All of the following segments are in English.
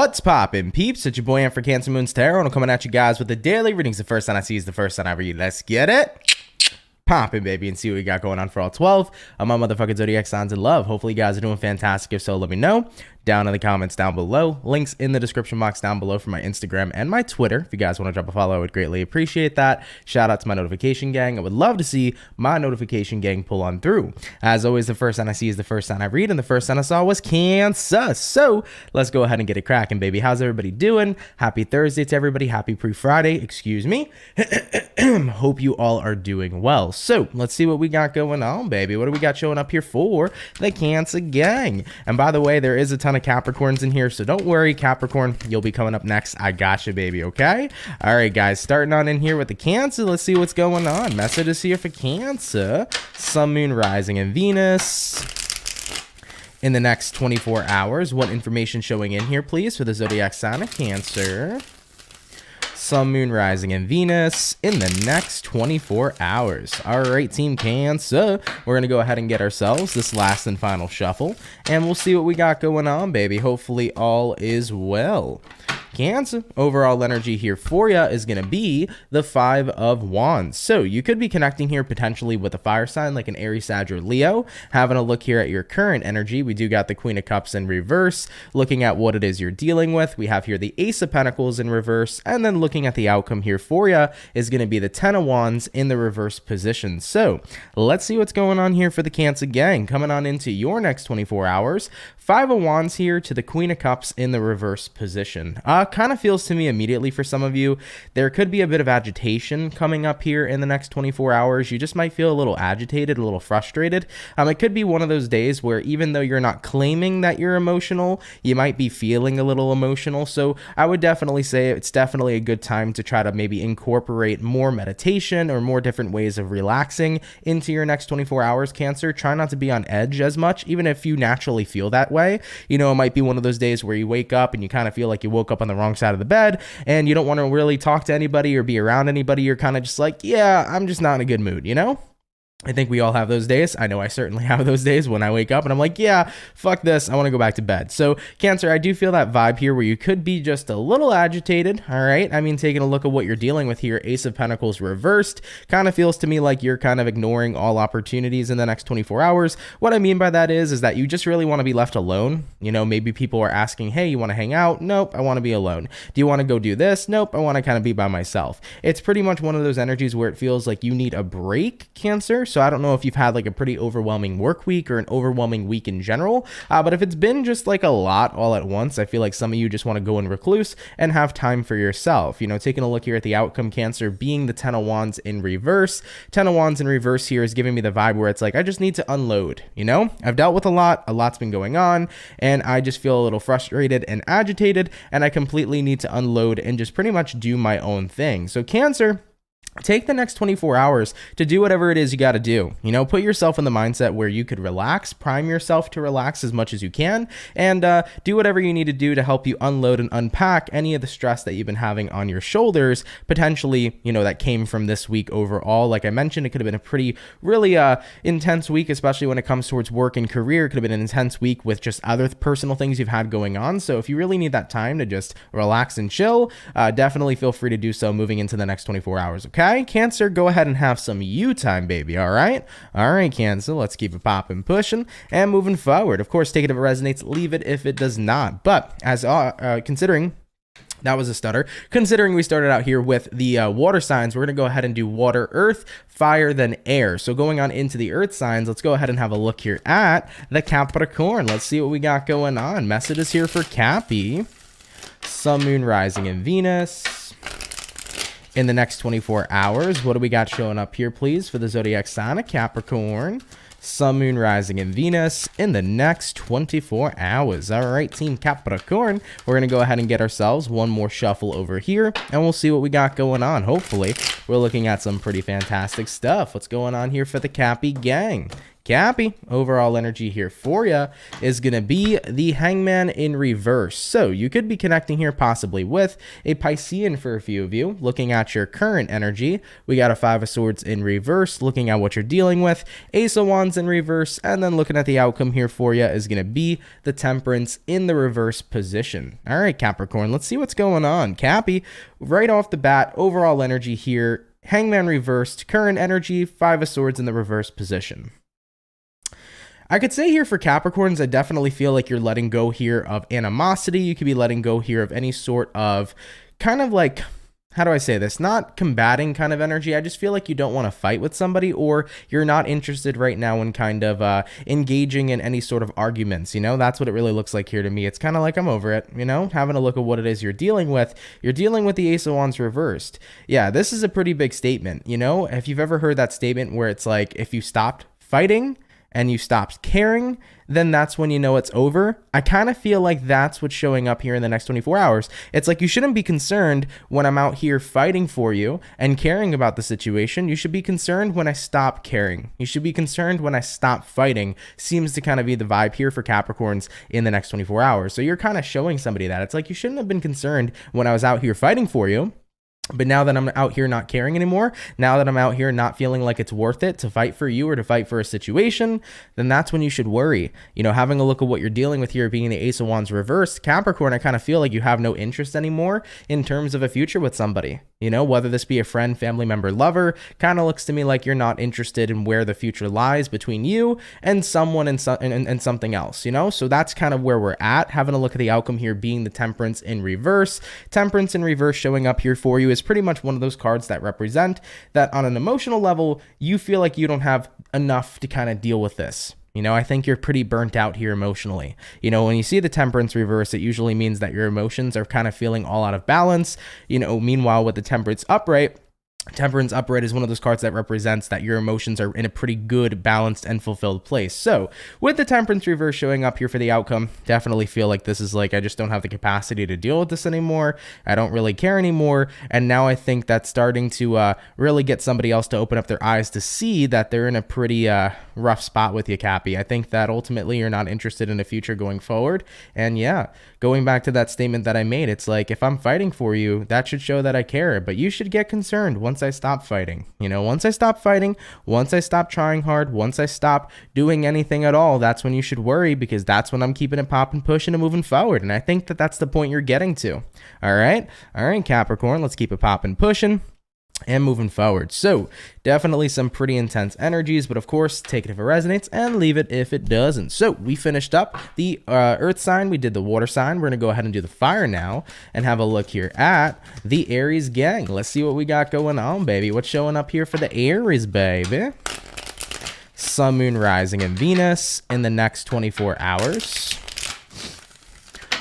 What's poppin', peeps? It's your boy for CancerMoonsTarot, and I'm coming at you guys with the daily readings. The first sign I see is the first sign I read. Let's get it poppin', baby, and see what we got going on for all 12 of my motherfucking zodiac signs in love. Hopefully you guys are doing fantastic. If so, let me know down in the comments down below. Links in the description box down below for my Instagram and my Twitter. If you guys want to drop a follow, I would greatly appreciate that. Shout out to my notification gang. I would love to see my notification gang pull on through. As always, the first sign I see is the first sign I read, and the first sign I saw was Cancer. So let's go ahead and get it cracking, baby. How's everybody doing? Happy Thursday to everybody. Happy pre-Friday. Excuse me. Hope you all are doing well. So let's see what we got going on, baby. What do we got showing up here for the Cancer gang? And by the way, there is a ton of Capricorns in here, so don't worry, Capricorn, you'll be coming up next. I gotcha, baby. Okay, all right, guys, starting on in here with the Cancer. Let's see what's going on. Messages here for Cancer: Sun, Moon, Rising, and Venus in the next 24 hours. What information showing in here, please, for the zodiac sign of Cancer? Sun, Moon, Rising, and Venus in the next 24 hours. All right, Team Cancer, we're going to go ahead and get ourselves this last and final shuffle, and we'll see what we got going on, baby. Hopefully all is well. Cancer, overall energy here for you is going to be the Five of Wands. So you could be connecting here potentially with a fire sign like an Aries, Sag, or Leo. Having a look here at your current energy, we do got the Queen of Cups in reverse. Looking at what it is you're dealing with, we have here the Ace of Pentacles in reverse, and then looking at the outcome here for you is going to be the Ten of Wands in the reverse position. So let's see what's going on here for the Cancer gang. Coming on into your next 24 hours, Five of Wands here to the Queen of Cups in the reverse position. Kind of feels to me immediately for some of you, there could be a bit of agitation coming up here in the next 24 hours. You just might feel a little agitated, a little frustrated. It could be one of those days where even though you're not claiming that you're emotional, you might be feeling a little emotional. So I would definitely say it's definitely a good time to try to maybe incorporate more meditation or more different ways of relaxing into your next 24 hours, Cancer. Try not to be on edge as much, even if you naturally feel that way. You know, it might be one of those days where you wake up and you kind of feel like you woke up on the wrong side of the bed and you don't want to really talk to anybody or be around anybody. You're kind of just like, yeah, I'm just not in a good mood, you know? I think we all have those days. I know I certainly have those days when I wake up and I'm like, yeah, fuck this. I want to go back to bed. So Cancer, I do feel that vibe here where you could be just a little agitated. All right. I mean, taking a look at what you're dealing with here, Ace of Pentacles reversed, kind of feels to me like you're kind of ignoring all opportunities in the next 24 hours. What I mean by that is that you just really want to be left alone. You know, maybe people are asking, hey, you want to hang out? Nope. I want to be alone. Do you want to go do this? Nope. I want to kind of be by myself. It's pretty much one of those energies where it feels like you need a break, Cancer. So I don't know if you've had like a pretty overwhelming work week or an overwhelming week in general, but if it's been just like a lot all at once, I feel like some of you just want to go in recluse and have time for yourself. You know, taking a look here at the outcome, Cancer, being the Ten of Wands in reverse. Ten of Wands in reverse here is giving me the vibe where it's like, I just need to unload. You know, I've dealt with a lot's been going on, and I just feel a little frustrated and agitated, and I completely need to unload and just pretty much do my own thing. So Cancer, take the next 24 hours to do whatever it is you got to do. You know, put yourself in the mindset where you could relax, prime yourself to relax as much as you can, and do whatever you need to do to help you unload and unpack any of the stress that you've been having on your shoulders, potentially, you know, that came from this week overall. Like I mentioned, it could have been a pretty, really intense week, especially when it comes towards work and career. It could have been an intense week with just other personal things you've had going on. So if you really need that time to just relax and chill, definitely feel free to do so moving into the next 24 hours, okay? Cancer, go ahead and have some you time, baby. All right, Cancer, let's keep it popping, pushing, and moving forward. Of course, take it if it resonates, leave it if it does not. But as considering that was a stutter. Considering we started out here with the water signs, we're going to go ahead and do water, earth, fire, then air. So going on into the earth signs, let's go ahead and have a look here at the Capricorn. Let's see what we got going on. Messages here for Cappy: Sun, Moon, Rising, and Venus in the next 24 hours. What do we got showing up here, please, for the zodiac sign of Capricorn? Sun, Moon, Rising, and Venus in the next 24 hours. All right, Team Capricorn, we're going to go ahead and get ourselves one more shuffle over here, and we'll see what we got going on. Hopefully, we're looking at some pretty fantastic stuff. What's going on here for the Cappy gang? Cappy, overall energy here for you is going to be the Hangman in reverse. So you could be connecting here possibly with a Piscean for a few of you. Looking at your current energy, we got a Five of Swords in reverse, looking at what you're dealing with, Ace of Wands in reverse, and then looking at the outcome here for you is going to be the Temperance in the reverse position. All right, Capricorn, let's see what's going on. Cappy, right off the bat, overall energy here, Hangman reversed, current energy, Five of Swords in the reverse position. I could say here for Capricorns, I definitely feel like you're letting go here of animosity. You could be letting go here of any sort of kind of like, how do I say this? Not combating kind of energy. I just feel like you don't want to fight with somebody, or you're not interested right now in kind of engaging in any sort of arguments. You know, that's what it really looks like here to me. It's kind of like I'm over it, you know, having a look at what it is you're dealing with. You're dealing with the Ace of Wands reversed. Yeah, this is a pretty big statement. You know, if you've ever heard that statement where it's like, if you stopped fighting and you stopped caring, then that's when you know it's over. I kind of feel like that's what's showing up here in the next 24 hours. It's like you shouldn't be concerned when I'm out here fighting for you and caring about the situation. You should be concerned when I stop caring. You should be concerned when I stop fighting. Seems to kind of be the vibe here for Capricorns in the next 24 hours. So you're kind of showing somebody that. It's like you shouldn't have been concerned when I was out here fighting for you. But now that I'm out here not caring anymore, now that I'm out here not feeling like it's worth it to fight for you or to fight for a situation, then that's when you should worry. You know, having a look at what you're dealing with here being the Ace of Wands reversed, Capricorn, I kind of feel like you have no interest anymore in terms of a future with somebody. You know, whether this be a friend, family member, lover, kind of looks to me like you're not interested in where the future lies between you and someone and something else, you know? So that's kind of where we're at. Having a look at the outcome here being the Temperance in reverse. Temperance in reverse showing up here for you is pretty much one of those cards that represent that on an emotional level, you feel like you don't have enough to kind of deal with this. You know, I think you're pretty burnt out here emotionally. You know, when you see the Temperance reverse, it usually means that your emotions are kind of feeling all out of balance. You know, meanwhile, with the Temperance upright is one of those cards that represents that your emotions are in a pretty good, balanced, and fulfilled place. So with the Temperance reverse showing up here for the outcome, definitely feel like this is like, I just don't have the capacity to deal with this anymore. I don't really care anymore. And now I think that's starting to really get somebody else to open up their eyes to see that they're in a pretty rough spot with you, Cappy. I think that ultimately you're not interested in a future going forward. And yeah, going back to that statement that I made, it's like, if I'm fighting for you, that should show that I care, but you should get concerned once I stop fighting. You know, once I stop fighting, once I stop trying hard, once I stop doing anything at all, that's when you should worry, because that's when I'm keeping it popping, pushing, and moving forward. And I think that that's the point you're getting to. All right, Capricorn, let's keep it popping, pushing, and moving forward. So definitely some pretty intense energies, but of course, take it if it resonates and leave it if it doesn't. So we finished up the earth sign. We did the water sign. We're going to go ahead and do the fire now and have a look here at the Aries gang. Let's see what we got going on, baby. What's showing up here for the Aries, baby? Sun, Moon, Rising, and Venus in the next 24 hours.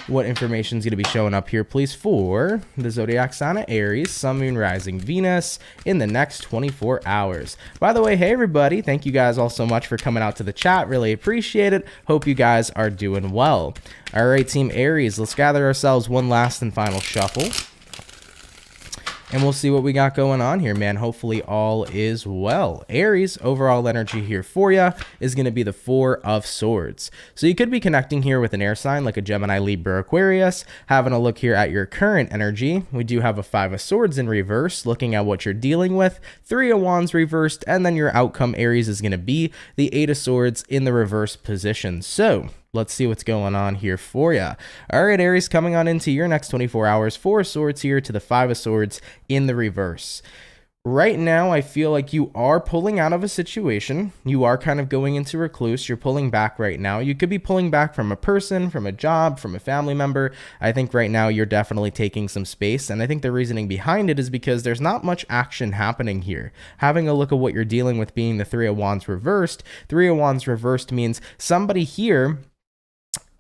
What information is going to be showing up here, please, for the zodiac sign of Aries, Sun, Moon, Rising, Venus in the next 24 hours. By the way, hey, everybody. Thank you guys all so much for coming out to the chat. Really appreciate it. Hope you guys are doing well. All right, Team Aries, let's gather ourselves one last and final shuffle. And we'll see what we got going on here, man. Hopefully all is well. Aries, overall energy here for you is going to be the Four of Swords. So you could be connecting here with an air sign like a Gemini, Libra, Aquarius. Having a look here at your current energy, we do have a Five of Swords in reverse, looking at what you're dealing with. Three of Wands reversed, and then your outcome, Aries, is going to be the Eight of Swords in the reverse position. So let's see what's going on here for you. All right, Aries, coming on into your next 24 hours. Four of Swords here to the Five of Swords in the reverse. Right now, I feel like you are pulling out of a situation. You are kind of going into recluse. You're pulling back right now. You could be pulling back from a person, from a job, from a family member. I think right now you're definitely taking some space. And I think the reasoning behind it is because there's not much action happening here. Having a look at what you're dealing with being the Three of Wands reversed. Three of Wands reversed means somebody here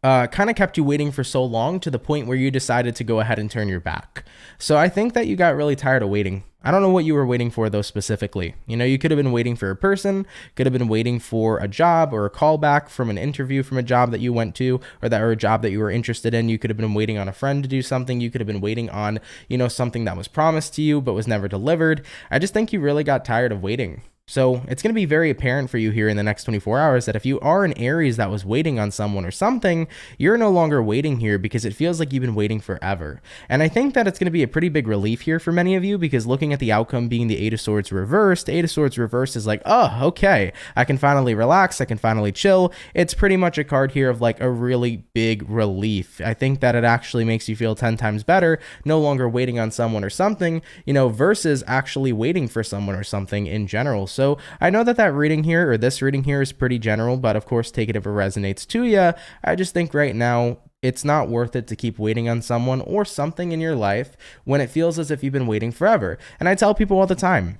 kind of kept you waiting for so long to the point where you decided to go ahead and turn your back. So I think that you got really tired of waiting. I don't know what you were waiting for, though, specifically. You know, you could have been waiting for a person, could have been waiting for a job or a callback from an interview from a job that you went to, or a job that you were interested in. You could have been waiting on a friend to do something. You could have been waiting on, you know, something that was promised to you but was never delivered. I just think you really got tired of waiting. So it's going to be very apparent for you here in the next 24 hours that if you are an Aries that was waiting on someone or something, you're no longer waiting here because it feels like you've been waiting forever. And I think that it's going to be a pretty big relief here for many of you, because looking at the outcome being the Eight of Swords reversed, Eight of Swords reversed is like, oh, okay, I can finally relax, I can finally chill. It's pretty much a card here of like a really big relief. I think that it actually makes you feel 10 times better, no longer waiting on someone or something, you know, versus actually waiting for someone or something in general. So I know that that reading here, or this reading here, is pretty general, but of course take it if it resonates to you. I just think right now it's not worth it to keep waiting on someone or something in your life when it feels as if you've been waiting forever. And I tell people all the time,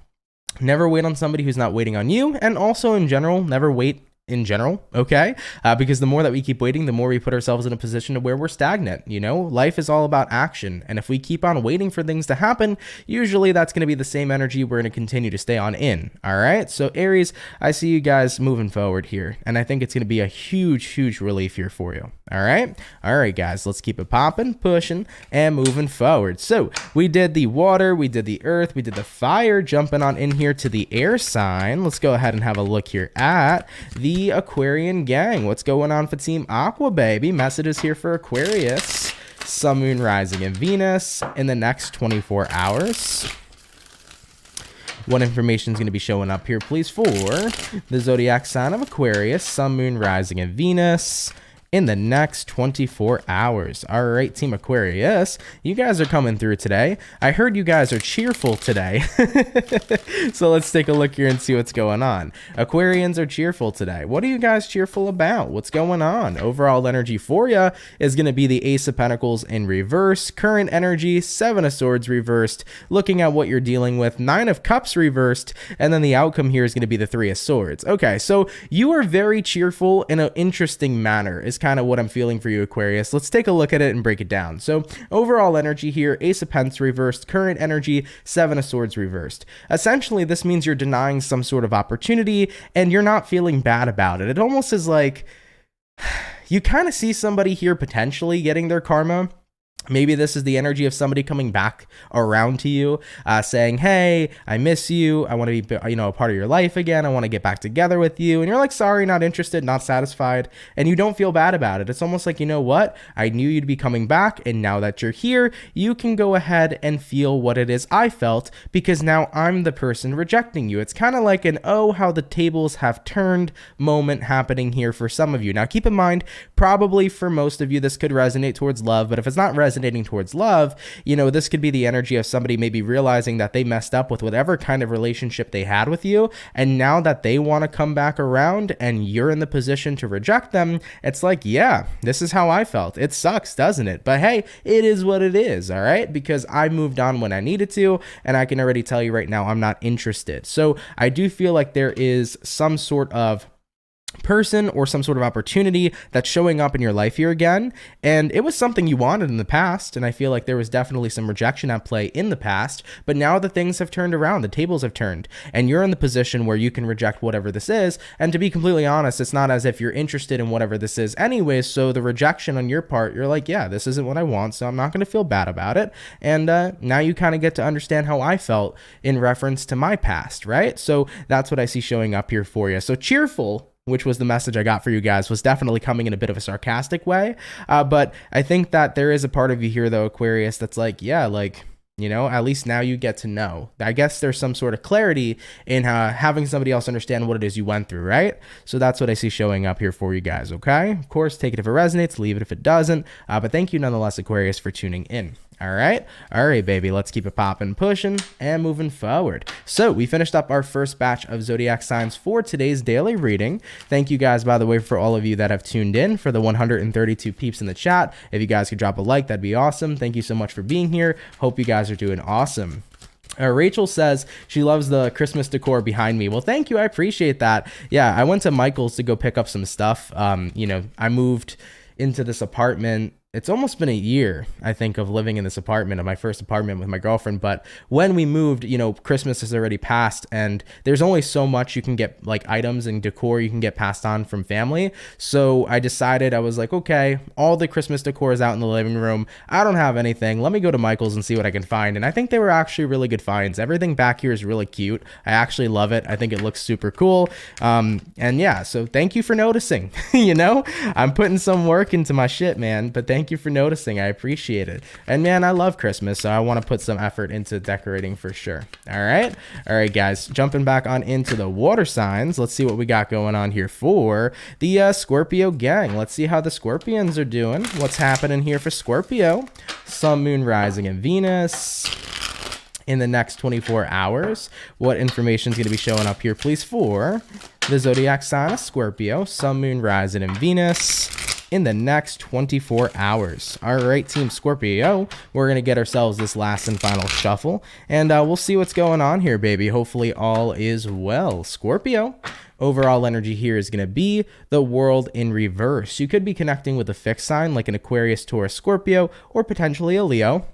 never wait on somebody who's not waiting on you. And also in general, never wait in general, okay? Because the more that we keep waiting, the more we put ourselves in a position to where we're stagnant, you know? Life is all about action. And if we keep on waiting for things to happen, usually that's going to be the same energy we're going to continue to stay on in, all right? So Aries, I see you guys moving forward here. And I think it's going to be a huge, huge relief here for you, all right? All right, guys, let's keep it popping, pushing, and moving forward. So we did the water, we did the earth, we did the fire, jumping on in here to the air sign. Let's go ahead and have a look here at the Aquarian gang. What's going on for Team Aqua, baby? Messages here for Aquarius. Sun, Moon, Rising, and Venus in the next 24 hours. What information is going to be showing up here, please, for the zodiac sign of Aquarius, Sun, Moon, Rising, and Venus in the next 24 hours. All right, Team Aquarius, you guys are coming through today. I heard you guys are cheerful today. So let's take a look here and see what's going on. Aquarians are cheerful today. What are you guys cheerful about? What's going on? Overall energy for you is going to be the Ace of Pentacles in reverse, current energy, Seven of Swords reversed, looking at what you're dealing with, Nine of Cups reversed, and then the outcome here is going to be the Three of Swords. Okay, so you are very cheerful in an interesting manner, is kind of what I'm feeling for you, Aquarius. Let's take a look at it and break it down. So overall energy here, Ace of Pentacles reversed, current energy, Seven of Swords reversed. Essentially, this means you're denying some sort of opportunity and you're not feeling bad about it. It almost is like you kind of see somebody here potentially getting their karma. Maybe this is the energy of somebody coming back around to you, saying, hey, I miss you. I want to be, you know, a part of your life again. I want to get back together with you. And you're like, sorry, not interested, not satisfied. And you don't feel bad about it. It's almost like, you know what? I knew you'd be coming back. And now that you're here, you can go ahead and feel what it is I felt, because now I'm the person rejecting you. It's kind of like an, oh, how the tables have turned moment happening here for some of you. Now, keep in mind, probably for most of you, this could resonate towards love. But if it's not resonating towards love, you know, this could be the energy of somebody maybe realizing that they messed up with whatever kind of relationship they had with you, and now that they want to come back around and you're in the position to reject them, it's like, yeah, this is how I felt. It sucks, doesn't it? But hey, it is what it is, all right? Because I moved on when I needed to, and I can already tell you right now, I'm not interested. So I do feel like there is some sort of person or some sort of opportunity that's showing up in your life here again, and it was something you wanted in the past, and I feel like there was definitely some rejection at play in the past, but now that things have turned around, the tables have turned, and you're in the position where you can reject whatever this is. And to be completely honest, it's not as if you're interested in whatever this is anyways, so the rejection on your part, you're like, yeah, this isn't what I want, so I'm not going to feel bad about it. And now you kind of get to understand how I felt in reference to my past, right? So that's what I see showing up here for you. So cheerful, which was the message I got for you guys, was definitely coming in a bit of a sarcastic way. But I think that there is a part of you here, though, Aquarius, that's like, yeah, like, you know, at least now you get to know. I guess there's some sort of clarity in having somebody else understand what it is you went through, right? So that's what I see showing up here for you guys, okay? Of course, take it if it resonates, leave it if it doesn't. But thank you nonetheless, Aquarius, for tuning in. All right, baby, let's keep it popping, pushing, and moving forward. So we finished up our first batch of zodiac signs for today's daily reading. Thank you guys, by the way, for all of you that have tuned in, for the 132 peeps in the chat. If you guys could drop a like, that'd be awesome. Thank you so much for being here. Hope you guys are doing awesome. Rachel says she loves the Christmas decor behind me. Well, thank you. I appreciate that. Yeah, I went to Michael's to go pick up some stuff. You know, I moved into this apartment it's almost been a year, I think, of living in this apartment, of my first apartment with my girlfriend. But when we moved, you know, Christmas has already passed, and there's only so much you can get, like items and decor you can get passed on from family. So I decided, I was like, okay, all the Christmas decor is out in the living room. I don't have anything. Let me go to Michael's and see what I can find. And I think they were actually really good finds. Everything back here is really cute. I actually love it. I think it looks super cool. And yeah, so thank you for noticing. You know, I'm putting some work into my shit, man, but thank you for noticing. I appreciate it. And man, I love Christmas, so I want to put some effort into decorating for sure. All right, guys, jumping back on into the water signs. Let's see what we got going on here for the Scorpio gang. Let's see how the Scorpions are doing. What's happening here for Scorpio? Sun, Moon, Rising, and Venus in the next 24 hours. What information is going to be showing up here, please, for the zodiac sign of Scorpio, Sun, Moon, Rising, and Venus in the next 24 hours. All right, Team Scorpio, we're going to get ourselves this last and final shuffle, and we'll see what's going on here, baby. Hopefully all is well. Scorpio, overall energy here is going to be the world in reverse. You could be connecting with a fixed sign like an Aquarius, Taurus, Scorpio, or potentially a Leo.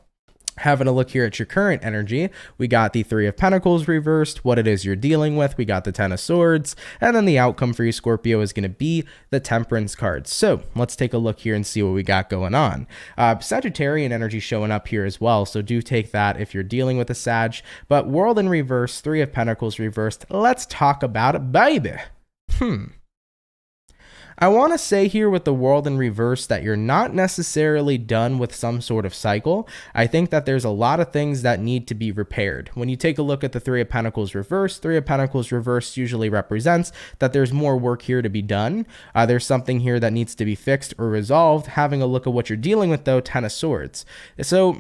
Having a look here at your current energy, we got the Three of Pentacles reversed, what it is you're dealing with. We got the Ten of Swords, and then the outcome for you, Scorpio, is going to be the Temperance card. So let's take a look here and see what we got going on. Sagittarian energy showing up here as well, so do take that if you're dealing with a Sag. But world in reverse, Three of Pentacles reversed. Let's talk about it, baby. I want to say here with the world in reverse that you're not necessarily done with some sort of cycle. I think that there's a lot of things that need to be repaired. When you take a look at the Three of Pentacles reverse, Three of Pentacles reverse usually represents that there's more work here to be done. There's something here that needs to be fixed or resolved. Having a look at what you're dealing with though, Ten of Swords. So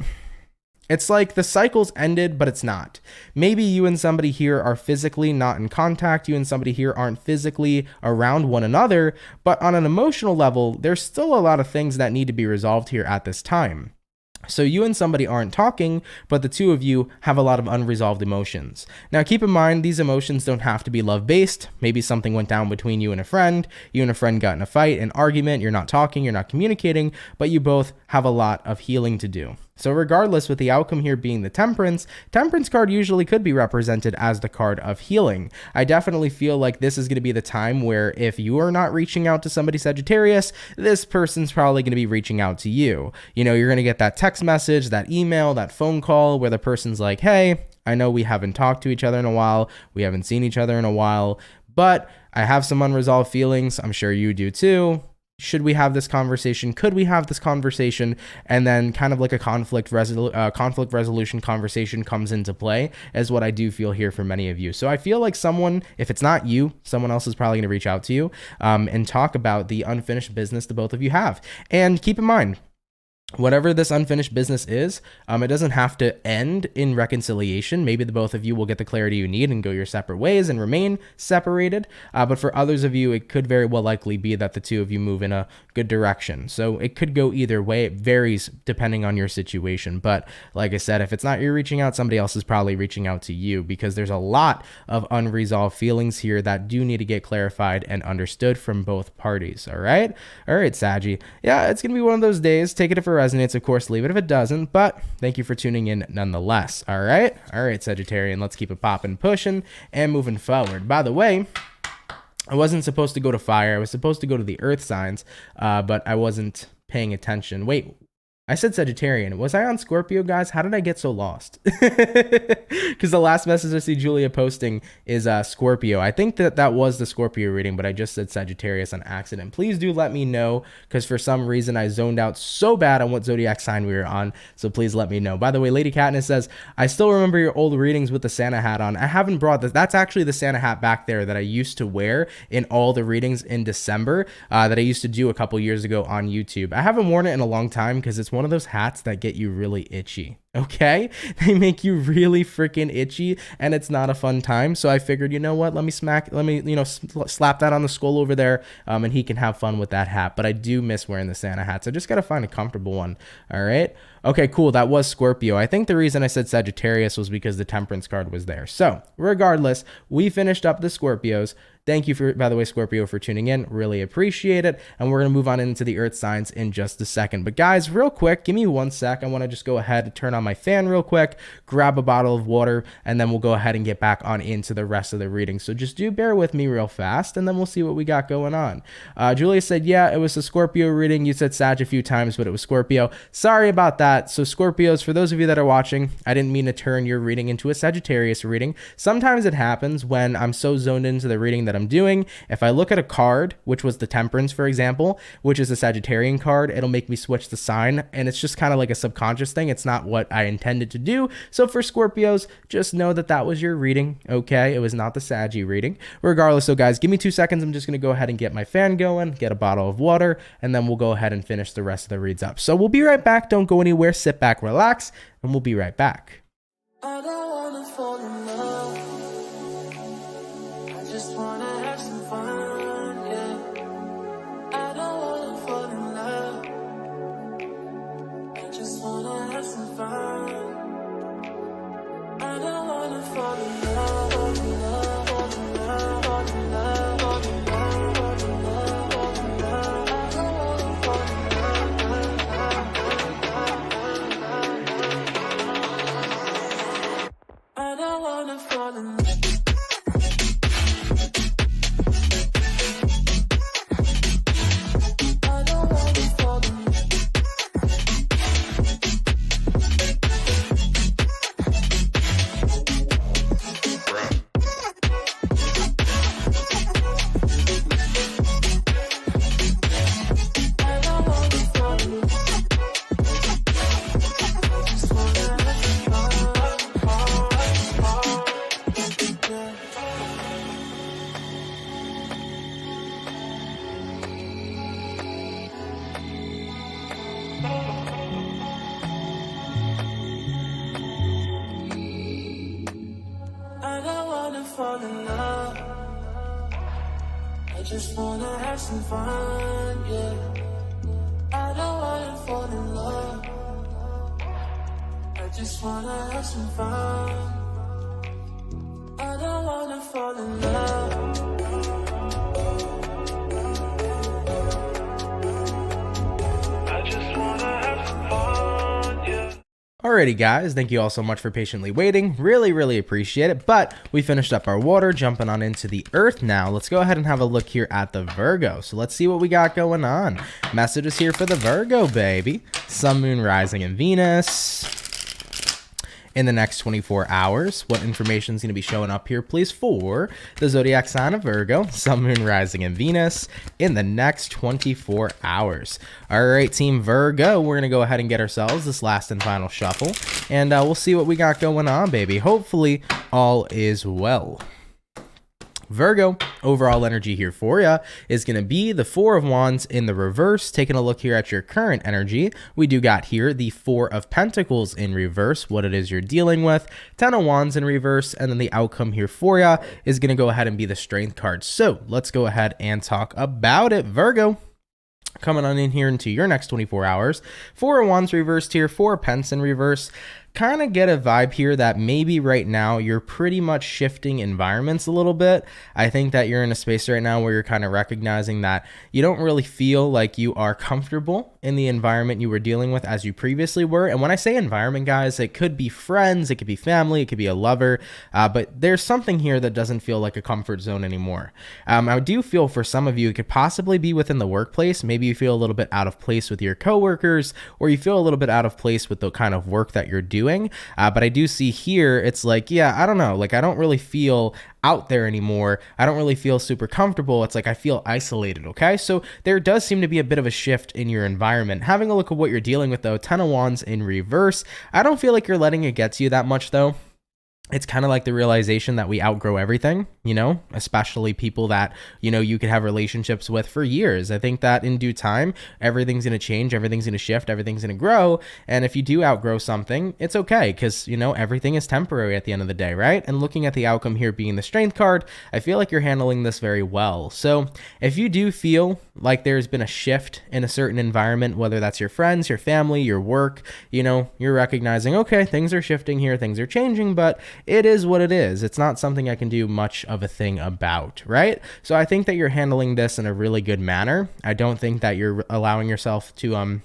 it's like the cycle's ended, but it's not. Maybe you and somebody here are physically not in contact. You and somebody here aren't physically around one another, but on an emotional level, there's still a lot of things that need to be resolved here at this time. So you and somebody aren't talking, but the two of you have a lot of unresolved emotions. Now, keep in mind, these emotions don't have to be love-based. Maybe something went down between you and a friend. You and a friend got in a fight, an argument. You're not talking, you're not communicating, but you both have a lot of healing to do. So regardless, with the outcome here being the Temperance card usually could be represented as the card of healing. I definitely feel like this is going to be the time where if you are not reaching out to somebody Sagittarius, this person's probably going to be reaching out to you. You know, you're going to get that text message, that email, that phone call where the person's like, hey, I know we haven't talked to each other in a while. We haven't seen each other in a while, but I have some unresolved feelings. I'm sure you do too. Should we have this conversation? Could we have this conversation? And then kind of like a conflict resolution conversation comes into play is what I do feel here for many of you. So I feel like someone, if it's not you, someone else is probably going to reach out to you and talk about the unfinished business the both of you have. And keep in mind, whatever this unfinished business is, it doesn't have to end in reconciliation. Maybe the both of you will get the clarity you need and go your separate ways and remain separated. But for others of you, it could very well likely be that the two of you move in a good direction. So it could go either way. It varies depending on your situation. But like I said, if it's not you reaching out, somebody else is probably reaching out to you because there's a lot of unresolved feelings here that do need to get clarified and understood from both parties. All right, Saggy. Yeah, it's going to be one of those days. Take it for resonates, of course, leave it if it doesn't, but thank you for tuning in nonetheless. All right, Sagittarian, let's keep it popping, pushing, and moving forward. By the way, I wasn't supposed to go to fire. I was supposed to go to the earth signs, but I wasn't paying attention. Wait, I said Sagittarian. Was I on Scorpio, guys? How did I get so lost? Because the last message I see Julia posting is Scorpio. I think that was the Scorpio reading, but I just said Sagittarius on accident. Please do let me know, because for some reason I zoned out so bad on what zodiac sign we were on, so please let me know. By the way, Lady Katniss says, I still remember your old readings with the Santa hat on. I haven't brought this. That's actually the Santa hat back there that I used to wear in all the readings in December that I used to do a couple years ago on YouTube. I haven't worn it in a long time because it's one of those hats that get you really itchy. Okay, they make you really freaking itchy, and it's not a fun time. So I figured, you know what? Let me slap that on the skull over there, and he can have fun with that hat. But I do miss wearing the Santa hats. I just gotta find a comfortable one. All right. Okay, cool. That was Scorpio. I think the reason I said Sagittarius was because the Temperance card was there. So regardless, we finished up the Scorpios. Thank you for, by the way, Scorpio, for tuning in. Really appreciate it. And we're going to move on into the earth signs in just a second. But guys, real quick, give me 1 sec. I want to just go ahead and turn on my fan real quick, grab a bottle of water, and then we'll go ahead and get back on into the rest of the reading. So just do bear with me real fast, and then we'll see what we got going on. Julia said, yeah, it was a Scorpio reading. You said Sag a few times, but it was Scorpio. Sorry about that. So Scorpios, for those of you that are watching, I didn't mean to turn your reading into a Sagittarius reading. Sometimes it happens when I'm so zoned into the reading that I'm doing. If I look at a card, which was the Temperance, for example, which is a Sagittarian card, it'll make me switch the sign, and it's just kind of like a subconscious thing. It's not what I intended to do. So for Scorpios, just know that that was your reading, okay? It was not the Saggy reading. Regardless, so guys, give me 2 seconds. I'm just going to go ahead and get my fan going, get a bottle of water, and then we'll go ahead and finish the rest of the reads up. So we'll be right back. Don't go anywhere. Sit back, relax, and we'll be right back. I don't wanna fall in love. I just wanna have some fun, yeah. I don't wanna fall in love. I just wanna have some fun. I don't wanna fall in love, fall in love, fall in love, fall in love, fall in love, fall in love, fall in love. I don't wanna fall in love. I don't wanna fall in love. Fall in love. I just wanna have some fun, yeah. I don't wanna fall in love. I just wanna have some fun. I don't wanna fall in love. I just wanna have some fun, yeah. Alrighty guys, thank you all so much for patiently waiting. Really appreciate it. But we finished up our water, jumping on into the earth now. Let's go ahead and have a look here at the Virgo. So let's see what we got going on. Messages here for the Virgo, baby. Sun, Moon, Rising, and Venus. In the next 24 hours, what information is going to be showing up here, please, for the zodiac sign of Virgo, Sun, Moon, Rising, and Venus in the next 24 hours. All right, Team Virgo, we're going to go ahead and get ourselves this last and final shuffle, and we'll see what we got going on, baby. Hopefully, all is well. Virgo, overall energy here for you is going to be the Four of Wands in the reverse. Taking a look here at your current energy, we do got here the Four of Pentacles in reverse, what it is you're dealing with, 10 of Wands in reverse, and then the outcome here for you is going to go ahead and be the Strength card. So let's go ahead and talk about it, Virgo. Coming on in here into your next 24 hours, 4 of Wands reversed here, 4 of Pence in reverse. Kind of get a vibe here that maybe right now you're pretty much shifting environments a little bit. I think that you're in a space right now where you're kind of recognizing that you don't really feel like you are comfortable in the environment you were dealing with as you previously were. And when I say environment, guys, it could be friends, it could be family, it could be a lover, but there's something here that doesn't feel like a comfort zone anymore. I do feel for some of you, it could possibly be within the workplace. Maybe you feel a little bit out of place with your coworkers, or you feel a little bit out of place with the kind of work that you're doing. But I do see here, it's like, yeah, I don't know, like I don't really feel out there anymore. I don't really feel super comfortable. It's like I feel isolated, okay? So there does seem to be a bit of a shift in your environment. Having a look at what you're dealing with though, 10 of Wands in reverse. I don't feel like you're letting it get to you that much though. It's kind of like the realization that we outgrow everything, you know, especially people that, you know, you could have relationships with for years. I think that in due time, everything's going to change, everything's going to shift, everything's going to grow. And if you do outgrow something, it's okay because, you know, everything is temporary at the end of the day, right? And looking at the outcome here being the Strength card, I feel like you're handling this very well. So if you do feel like there's been a shift in a certain environment, whether that's your friends, your family, your work, you know, you're recognizing, okay, things are shifting here, things are changing, but it is what it is. It's not something I can do much of a thing about, right? So I think that you're handling this in a really good manner. I don't think that you're allowing yourself to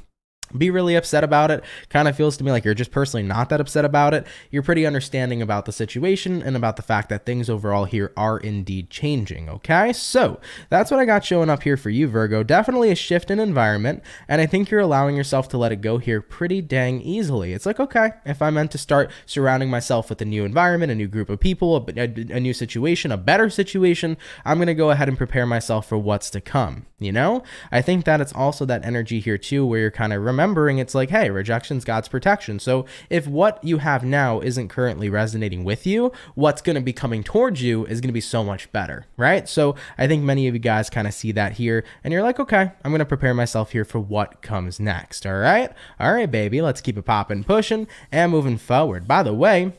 be really upset about it. Kind of feels to me like you're just personally not that upset about it. You're pretty understanding about the situation and about the fact that things overall here are indeed changing, okay? So that's what I got showing up here for you, Virgo. Definitely a shift in environment, and I think you're allowing yourself to let it go here pretty dang easily. It's like, okay, if I'm meant to start surrounding myself with a new environment, a new group of people, a new situation, a better situation, I'm going to go ahead and prepare myself for what's to come, you know? I think that it's also that energy here too, where you're kind of remembering it's like, hey, rejection's God's protection. So if what you have now isn't currently resonating with you, what's going to be coming towards you is going to be so much better, right? So I think many of you guys kind of see that here, and you're like, okay, I'm going to prepare myself here for what comes next, all right? All right, baby, let's keep it popping, pushing, and moving forward. By the way,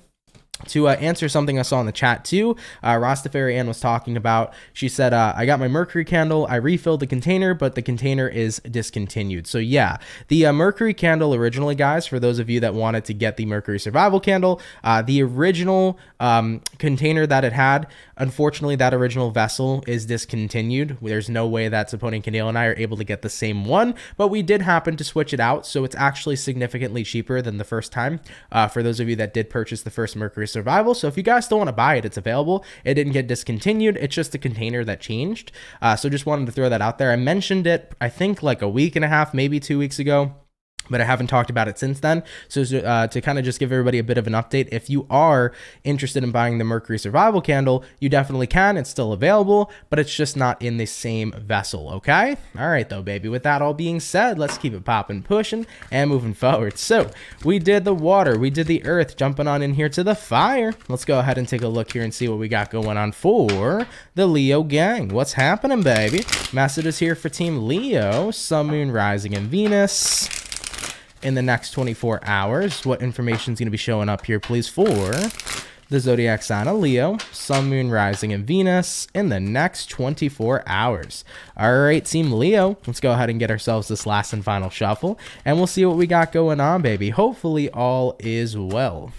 to answer something I saw in the chat too, Rastafari Ann was talking about, she said, I got my Mercury candle, I refilled the container, but the container is discontinued. So yeah, the Mercury candle originally, guys, for those of you that wanted to get the Mercury survival candle, the original container that it had, unfortunately, that original vessel is discontinued. There's no way that Saponi Candale and I are able to get the same one, but we did happen to switch it out, so it's actually significantly cheaper than the first time, for those of you that did purchase the first Mercury survival. So if you guys still want to buy it, it's available. It didn't get discontinued. It's just the container that changed. So just wanted to throw that out there. I mentioned it, I think like a week and a half, maybe 2 weeks ago, but I haven't talked about it since then. So to kind of just give everybody a bit of an update, if you are interested in buying the Mercury Survival Candle, you definitely can. It's still available, but it's just not in the same vessel, okay? All right, though, baby. With that all being said, let's keep it popping, pushing, and moving forward. So we did the water, we did the earth, jumping on in here to the fire. Let's go ahead and take a look here and see what we got going on for the Leo gang. What's happening, baby? Messages here for Team Leo, Sun, Moon, Rising, and Venus in the next 24 hours. What information is going to be showing up here, please, for the zodiac sign of Leo, Sun, Moon, Rising, and Venus in the next 24 hours. All right, Team Leo, let's go ahead and get ourselves this last and final shuffle, and we'll see what we got going on, baby. Hopefully all is well.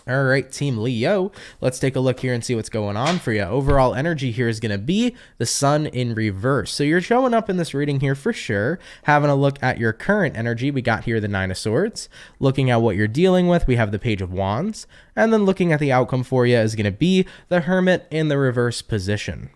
All right, Team Leo, let's take a look here and see what's going on for you. Overall energy here is going to be the Sun in reverse. So you're showing up in this reading here for sure. Having a look at your current energy, we got here the Nine of Swords. Looking at what you're dealing with, we have the Page of Wands. And then looking at the outcome for you is going to be the Hermit in the reverse position.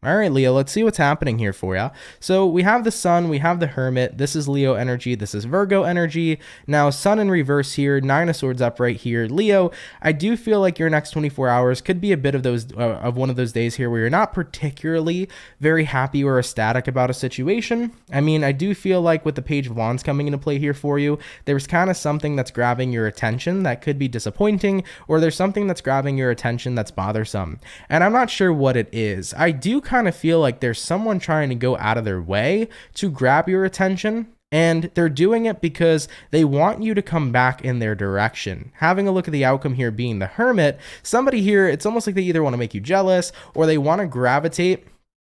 All right, Leo, let's see what's happening here for you. So we have the Sun, we have the Hermit. This is Leo energy. This is Virgo energy. Now, Sun in reverse here, Nine of Swords up right here. Leo, I do feel like your next 24 hours could be a bit of those of one of those days here where you're not particularly very happy or ecstatic about a situation. I mean, I do feel like with the Page of Wands coming into play here for you, there's kind of something that's grabbing your attention that could be disappointing, or there's something that's grabbing your attention that's bothersome. And I'm not sure what it is. I do kind of feel like there's someone trying to go out of their way to grab your attention, and they're doing it because they want you to come back in their direction. Having a look at the outcome here being the Hermit, somebody here, it's almost like they either want to make you jealous or they want to gravitate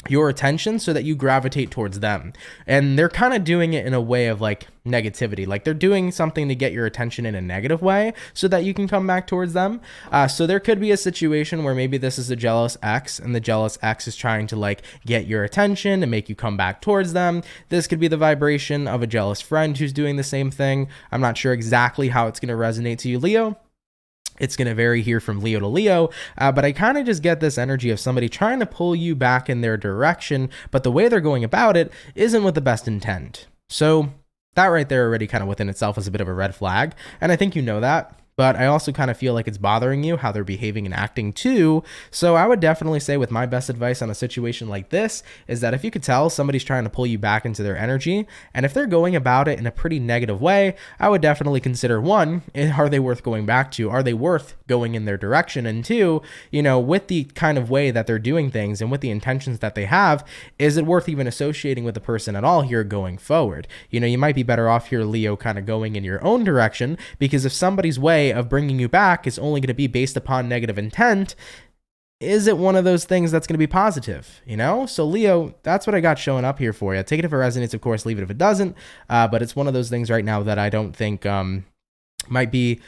your attention so that you gravitate towards them. And they're kind of doing it in a way of like negativity, like they're doing something to get your attention in a negative way so that you can come back towards them. So there could be a situation where maybe this is a jealous ex, and the jealous ex is trying to like get your attention and make you come back towards them. This could be the vibration of a jealous friend who's doing the same thing. I'm not sure exactly how it's going to resonate to you, Leo. It's going to vary here from Leo to Leo, but I kind of just get this energy of somebody trying to pull you back in their direction, but the way they're going about it isn't with the best intent. So that right there already kind of within itself is a bit of a red flag, and I think you know that. But I also kind of feel like it's bothering you how they're behaving and acting too. So I would definitely say with my best advice on a situation like this is that if you could tell somebody's trying to pull you back into their energy, and if they're going about it in a pretty negative way, I would definitely consider, one, are they worth going back to? Are they worth going in their direction? And two, you know, with the kind of way that they're doing things and with the intentions that they have, is it worth even associating with the person at all here going forward? You know, you might be better off here, Leo, kind of going in your own direction, because if somebody's way of bringing you back is only going to be based upon negative intent, is it one of those things that's going to be positive, you know? So Leo, that's what I got showing up here for you. Take it if it resonates, of course, leave it if it doesn't, but it's one of those things right now that I don't think might be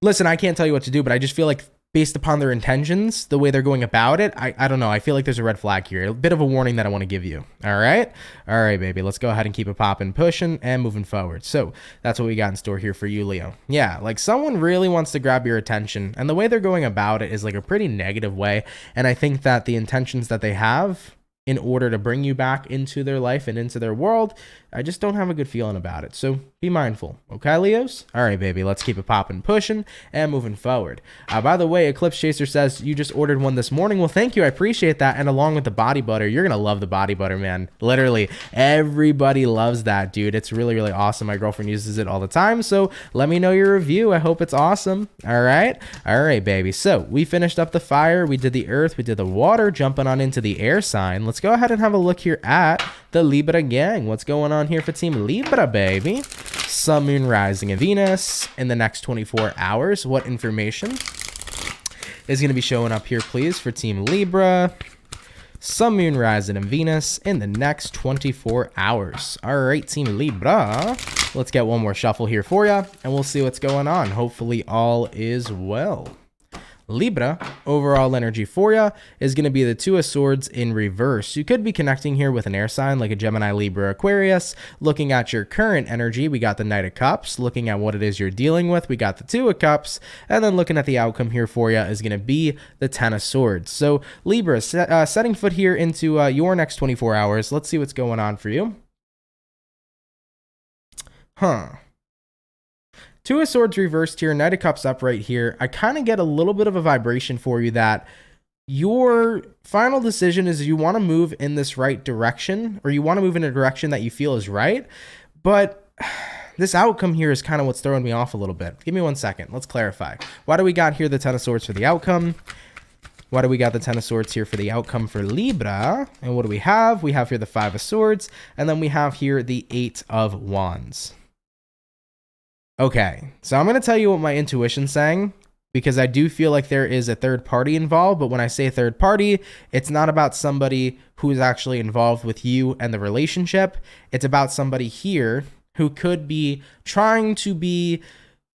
Listen, I can't tell you what to do, but I just feel like based upon their intentions, the way they're going about it, I don't know. I feel like there's a red flag here. A bit of a warning that I want to give you. All right? All right, baby. Let's go ahead and keep it popping, pushing, and moving forward. So that's what we got in store here for you, Leo. Yeah, like someone really wants to grab your attention, and the way they're going about it is like a pretty negative way. And I think that the intentions that they have in order to bring you back into their life and into their world, I just don't have a good feeling about it. So be mindful. Okay, Leos? All right, baby. Let's keep it popping, pushing, and moving forward. By the way, Eclipse Chaser says you just ordered one this morning. Well, thank you. I appreciate that. And along with the body butter, you're going to love the body butter, man. Literally, everybody loves that, dude. It's really, really awesome. My girlfriend uses it all the time. So let me know your review. I hope it's awesome. All right? All right, baby. So we finished up the fire. We did the earth. We did the water, jumping on into the air sign. Let's go ahead and have a look here at the Libra gang. What's going on here for Team Libra, baby? Sun, Moon, Rising, and Venus in the next 24 hours. What information is going to be showing up here, please, for Team Libra? Sun, Moon, Rising, and Venus in the next 24 hours. All right, Team Libra. Let's get one more shuffle here for you, and we'll see what's going on. Hopefully all is well. Libra, overall energy for you is going to be the Two of Swords in reverse. You could be connecting here with an air sign like a Gemini, Libra, Aquarius. Looking at your current energy, we got the Knight of Cups. Looking at what it is you're dealing with, we got the Two of Cups. And then looking at the outcome here for you is going to be the Ten of Swords. So Libra, setting foot here into your next 24 hours. Let's see what's going on for you. Two of Swords reversed here, Knight of Cups upright here. I kind of get a little bit of a vibration for you that your final decision is you want to move in this right direction, or you want to move in a direction that you feel is right. But this outcome here is kind of what's throwing me off a little bit. Give me 1 second. Let's clarify. Why do we got here the Ten of Swords for the outcome? Why do we got the Ten of Swords here for the outcome for Libra? And what do we have? We have here the Five of Swords, and then we have here the Eight of Wands. Okay, so I'm going to tell you what my intuition's saying, because I do feel like there is a third party involved. But when I say third party, it's not about somebody who is actually involved with you and the relationship. It's about somebody here who could be trying to be,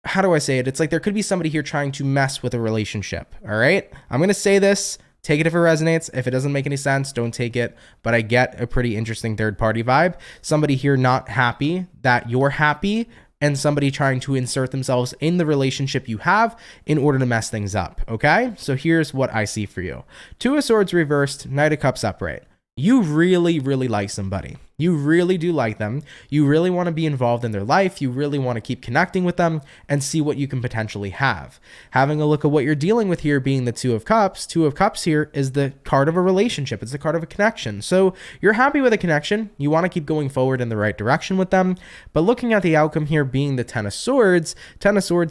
how do I say it? It's like there could be somebody here trying to mess with a relationship. All right, I'm going to say this. Take it if it resonates. If it doesn't make any sense, don't take it. But I get a pretty interesting third party vibe. Somebody here not happy that you're happy, and somebody trying to insert themselves in the relationship you have in order to mess things up, okay? So here's what I see for you. Two of Swords reversed, Knight of Cups upright. You really, really like somebody. You really do like them. You really want to be involved in their life. You really want to keep connecting with them and see what you can potentially have. Having a look at what you're dealing with here being the Two of Cups. Two of Cups here is the card of a relationship. It's the card of a connection. So you're happy with a connection. You want to keep going forward in the right direction with them. But looking at the outcome here being the Ten of Swords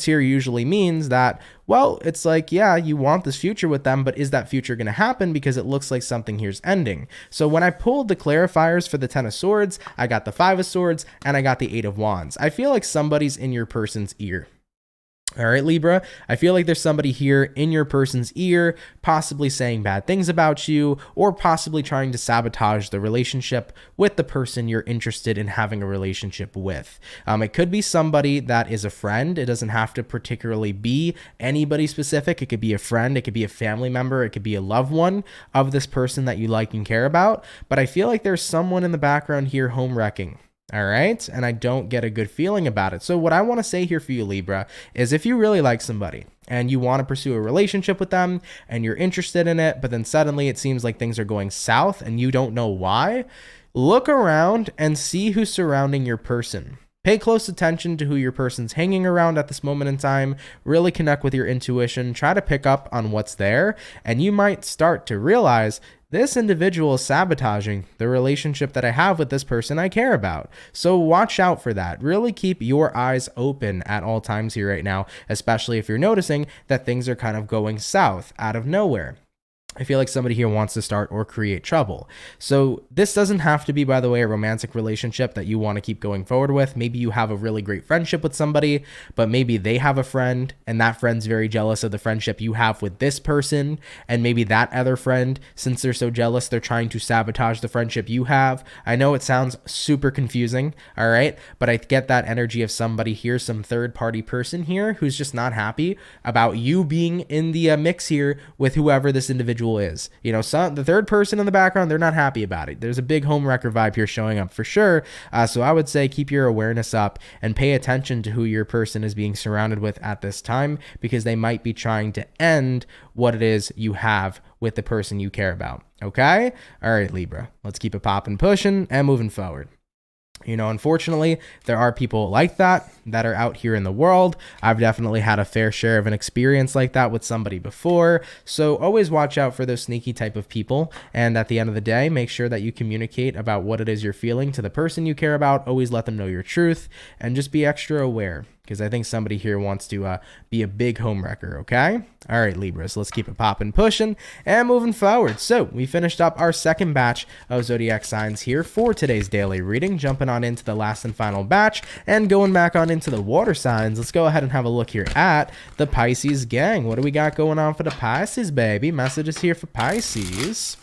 here usually means that, well, it's like, yeah, you want this future with them, but is that future going to happen? Because it looks like something here's ending. So when I pulled the clarifiers for the Ten of Swords, I got the Five of Swords, and I got the Eight of Wands. I feel like somebody's in your person's ear. All right, Libra, I feel like there's somebody here in your person's ear, possibly saying bad things about you, or possibly trying to sabotage the relationship with the person you're interested in having a relationship with. It could be somebody that is a friend. It doesn't have to particularly be anybody specific. It could be a friend. It could be a family member. It could be a loved one of this person that you like and care about. But I feel like there's someone in the background here home wrecking. All right. And I don't get a good feeling about it. So what I want to say here for you, Libra, is if you really like somebody and you want to pursue a relationship with them and you're interested in it, but then suddenly it seems like things are going south and you don't know why, look around and see who's surrounding your person. Pay close attention to who your person's hanging around at this moment in time. Really connect with your intuition. Try to pick up on what's there. And you might start to realize this individual is sabotaging the relationship that I have with this person I care about. So watch out for that. Really keep your eyes open at all times here right now, especially if you're noticing that things are kind of going south out of nowhere. I feel like somebody here wants to start or create trouble. So this doesn't have to be, by the way, a romantic relationship that you want to keep going forward with. Maybe you have a really great friendship with somebody, but maybe they have a friend and that friend's very jealous of the friendship you have with this person. And maybe that other friend, since they're so jealous, they're trying to sabotage the friendship you have. I know it sounds super confusing, all right? But I get that energy of somebody here, some third party person here who's just not happy about you being in the mix here with whoever this individual is. You know, the third person in the background, they're not happy about it. There's a big homewrecker vibe here showing up for sure. So I would say keep your awareness up and pay attention to who your person is being surrounded with at this time, because they might be trying to end what it is you have with the person you care about. Okay? All right, Libra, let's keep it popping, pushing, and moving forward. You know, unfortunately, there are people like that are out here in the world. I've definitely had a fair share of an experience like that with somebody before. So always watch out for those sneaky type of people. And at the end of the day, make sure that you communicate about what it is you're feeling to the person you care about. Always let them know your truth and just be extra aware, because I think somebody here wants to be a big homewrecker, okay? All right, Libras, let's keep it popping, pushing, and moving forward. So we finished up our second batch of zodiac signs here for today's daily reading, jumping on into the last and final batch and going back on into the water signs. Let's go ahead and have a look here at the Pisces gang. What do we got going on for the Pisces, baby? Messages here for Pisces.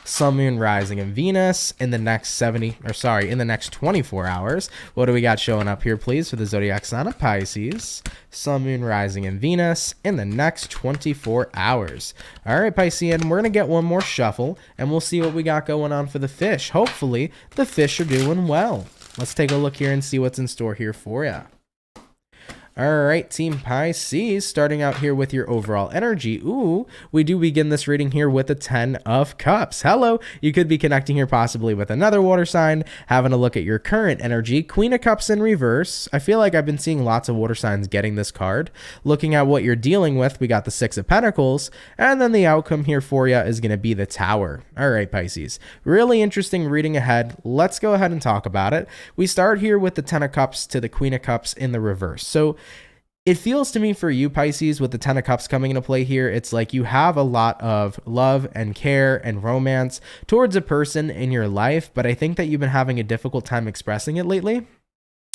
Sun, Moon, Rising, and Venus in the next in the next 24 hours. What do we got showing up here, please, for the zodiac sign of Pisces? Sun, Moon, Rising, and Venus in the next 24 hours. All right, Piscean, we're going to get one more shuffle, and we'll see what we got going on for the fish. Hopefully, the fish are doing well. Let's take a look here and see what's in store here for you. All right, Team Pisces, starting out here with your overall energy. Ooh, we do begin this reading here with the 10 of Cups. Hello, you could be connecting here possibly with another water sign, having a look at your current energy. Queen of Cups in reverse. I feel like I've been seeing lots of water signs getting this card. Looking at what you're dealing with, we got the 6 of Pentacles, and then the outcome here for you is going to be the Tower. All right, Pisces, really interesting reading ahead. Let's go ahead and talk about it. We start here with the 10 of Cups to the Queen of Cups in the reverse. So it feels to me for you, Pisces, with the 10 of Cups coming into play here, it's like you have a lot of love and care and romance towards a person in your life, but I think that you've been having a difficult time expressing it lately.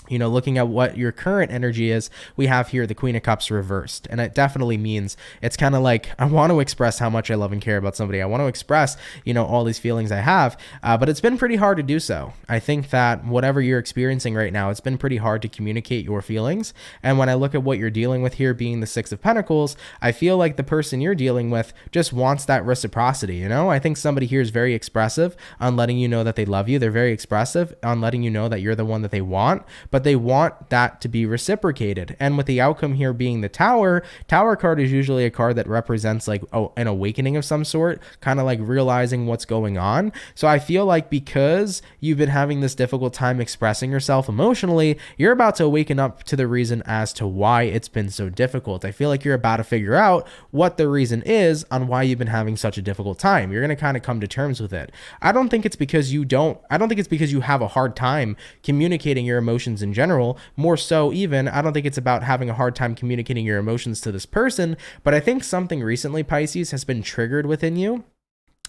You know, looking at what your current energy is, we have here the Queen of Cups reversed. And it definitely means it's kind of like, I want to express how much I love and care about somebody. I want to express, you know, all these feelings I have, but it's been pretty hard to do so. I think that whatever you're experiencing right now, it's been pretty hard to communicate your feelings. And when I look at what you're dealing with here being the 6 of Pentacles, I feel like the person you're dealing with just wants that reciprocity, you know? I think somebody here is very expressive on letting you know that they love you. They're very expressive on letting you know that you're the one that they want, but they want that to be reciprocated. And with the outcome here being the Tower card is usually a card that represents like an awakening of some sort, kind of like realizing what's going on. So I feel like because you've been having this difficult time expressing yourself emotionally, you're about to awaken up to the reason as to why it's been so difficult. I feel like you're about to figure out what the reason is on why you've been having such a difficult time. You're going to kind of come to terms with it. I don't think it's because you have a hard time communicating your emotions in general. More so even, I don't think it's about having a hard time communicating your emotions to this person, but I think something recently, Pisces, has been triggered within you.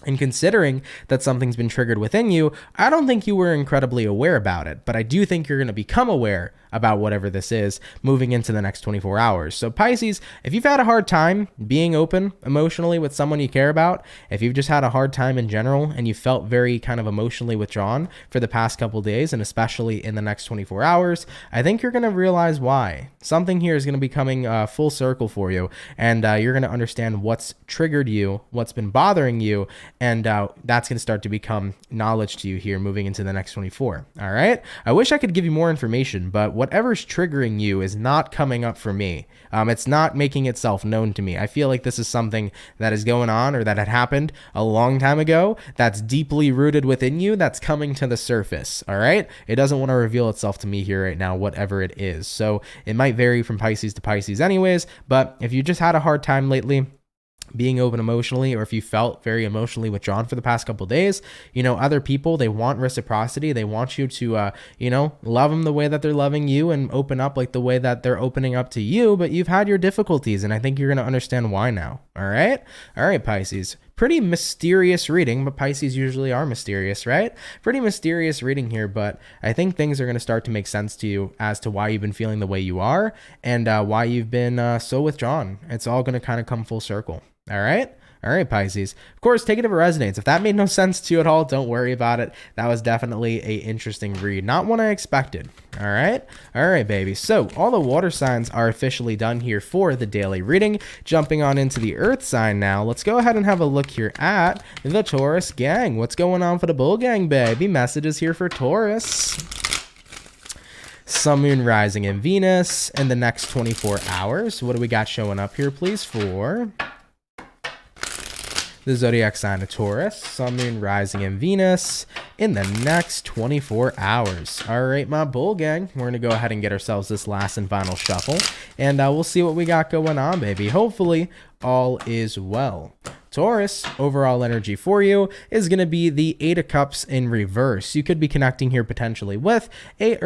And considering that something's been triggered within you, I don't think you were incredibly aware about it, but I do think you're going to become aware about whatever this is moving into the next 24 hours. So Pisces, if you've had a hard time being open emotionally with someone you care about, if you've just had a hard time in general and you felt very kind of emotionally withdrawn for the past couple days, and especially in the next 24 hours, I think you're going to realize why. Something here is going to be coming full circle for you, and you're going to understand what's triggered you, what's been bothering you, and that's going to start to become knowledge to you here moving into the next 24. All right. I wish I could give you more information, but whatever's triggering you is not coming up for me. It's not making itself known to me. I feel like this is something that is going on or that had happened a long time ago that's deeply rooted within you that's coming to the surface. All right. It doesn't want to reveal itself to me here right now, whatever it is. So it might vary from Pisces to Pisces anyways, but if you just had a hard time lately, being open emotionally, or if you felt very emotionally withdrawn for the past couple of days, you know, other people, they want reciprocity. They want you to, you know, love them the way that they're loving you and open up like the way that they're opening up to you. But you've had your difficulties, and I think you're going to understand why now. All right. All right, Pisces. Pretty mysterious reading, but Pisces usually are mysterious, right? Pretty mysterious reading here, but I think things are going to start to make sense to you as to why you've been feeling the way you are, and why you've been so withdrawn. It's all going to kind of come full circle. All right. All right, Pisces. Of course, take it if it resonates. If that made no sense to you at all, don't worry about it. That was definitely a interesting read. Not one I expected. All right. All right, baby. So all the water signs are officially done here for the daily reading. Jumping on into the earth sign now. Let's go ahead and have a look here at the Taurus gang. What's going on for the bull gang, baby? Messages here for Taurus. Sun, Moon, Rising, and Venus in the next 24 hours. What do we got showing up here, please, for the zodiac sign of Taurus? Sun, Moon, Rising, and Venus in the next 24 hours. All right, my bull gang, we're going to go ahead and get ourselves this last and final shuffle, and we'll see what we got going on, baby. Hopefully, all is well. Taurus, overall energy for you is going to be the Eight of Cups in reverse. You could be connecting here potentially with a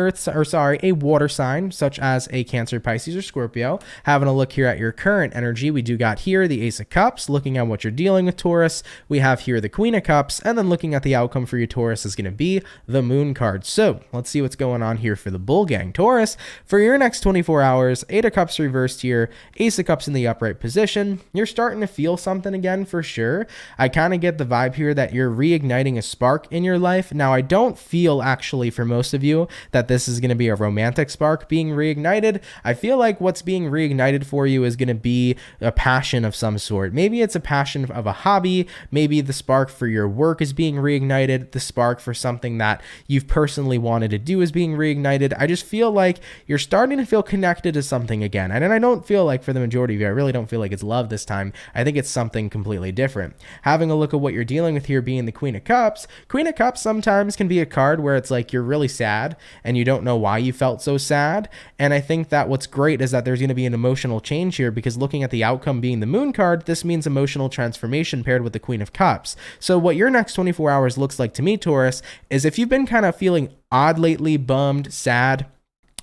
water sign such as a Cancer, Pisces, or Scorpio. Having a look here at your current energy, we do got here the Ace of Cups. Looking at what you're dealing with, Taurus, we have here the Queen of Cups, and then looking at the outcome for you, Taurus, is going to be the Moon card. So let's see what's going on here for the bull gang. Taurus, for your next 24 hours, Eight of Cups reversed here, Ace of Cups in the upright position. You're starting to feel something again for sure. I kind of get the vibe here that you're reigniting a spark in your life. Now, I don't feel actually for most of you that this is going to be a romantic spark being reignited. I feel like what's being reignited for you is going to be a passion of some sort. Maybe it's a passion of a hobby. Maybe the spark for your work is being reignited. The spark for something that you've personally wanted to do is being reignited. I just feel like you're starting to feel connected to something again. And I don't feel like for the majority of you, I really don't feel like it's love this time. I think it's something completely different. Having a look at what you're dealing with here being the Queen of Cups. Queen of Cups sometimes can be a card where it's like you're really sad and you don't know why you felt so sad. And I think that what's great is that there's going to be an emotional change here, because looking at the outcome being the Moon card, this means emotional transformation paired with the Queen of Cups. So what your next 24 hours looks like to me, Taurus, is if you've been kind of feeling odd lately, bummed, sad,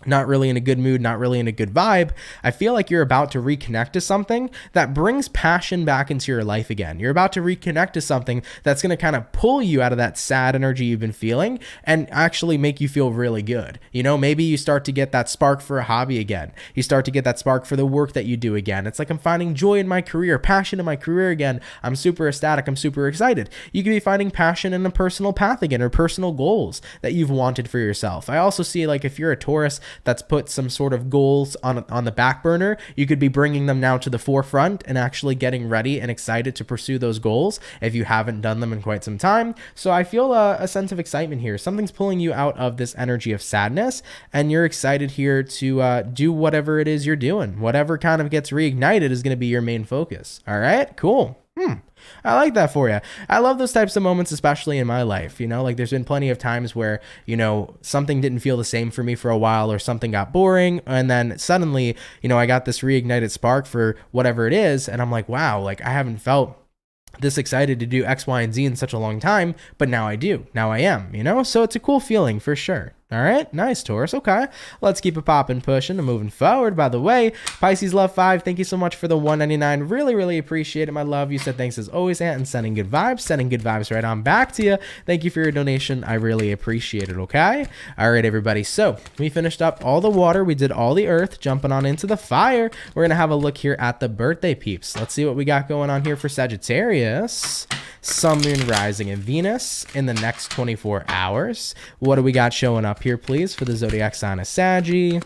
not really in a good mood, not really in a good vibe, I feel like you're about to reconnect to something that brings passion back into your life again. You're about to reconnect to something that's going to kind of pull you out of that sad energy you've been feeling and actually make you feel really good. You know, maybe you start to get that spark for a hobby again. You start to get that spark for the work that you do again. It's like I'm finding joy in my career, passion in my career again. I'm super ecstatic. I'm super excited. You could be finding passion in a personal path again, or personal goals that you've wanted for yourself. I also see, like, if you're a Taurus that's put some sort of goals on the back burner, you could be bringing them now to the forefront and actually getting ready and excited to pursue those goals if you haven't done them in quite some time. So I feel a sense of excitement here. Something's pulling you out of this energy of sadness, and you're excited here to do whatever it is you're doing. Whatever kind of gets reignited is going to be your main focus. All right, cool. I like that for you. I love those types of moments, especially in my life. You know, like there's been plenty of times where, you know, something didn't feel the same for me for a while, or something got boring. And then suddenly, you know, I got this reignited spark for whatever it is. And I'm like, wow, like I haven't felt this excited to do X, Y, and Z in such a long time, but now I do. Now I am, you know? So it's a cool feeling for sure. All right, nice, Taurus. Okay, let's keep it popping, pushing, and moving forward. By the way, Pisces Love 5, thank you so much for the $1.99. Really, really appreciate it, my love. You said thanks as always, Aunt, and sending good vibes right on back to you. Thank you for your donation. I really appreciate it, okay? All right, everybody. So we finished up all the water. We did all the earth, jumping on into the fire. We're going to have a look here at the birthday peeps. Let's see what we got going on here for Sagittarius. Sun, Moon, Rising, and Venus in the next 24 hours. What do we got showing up here, please, for the zodiac sign of Saggy?